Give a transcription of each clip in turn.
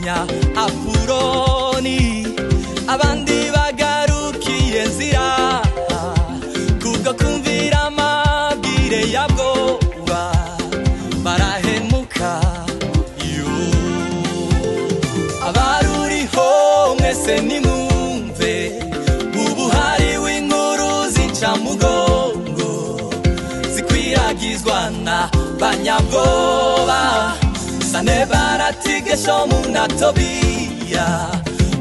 batinya Apuroni abandi bagarukiye nzira kubwo kumvira amabwire yabwoba barahemuka abaruriho mwese nimwumve ubuhari w'inkuru z'incamugongo zikwiragizwa na banyabwoba Sanebaratisho Munatobiya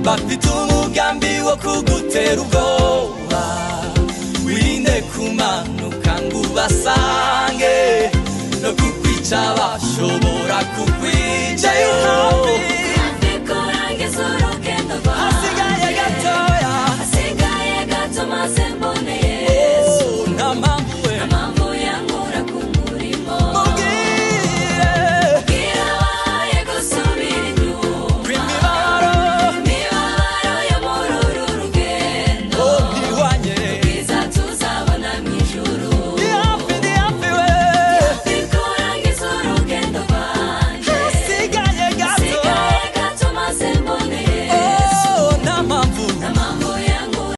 bafite umugambi wo kugutera ubwoba wirinde kumanuka ngo ubasange no kukwica bashobora kukwica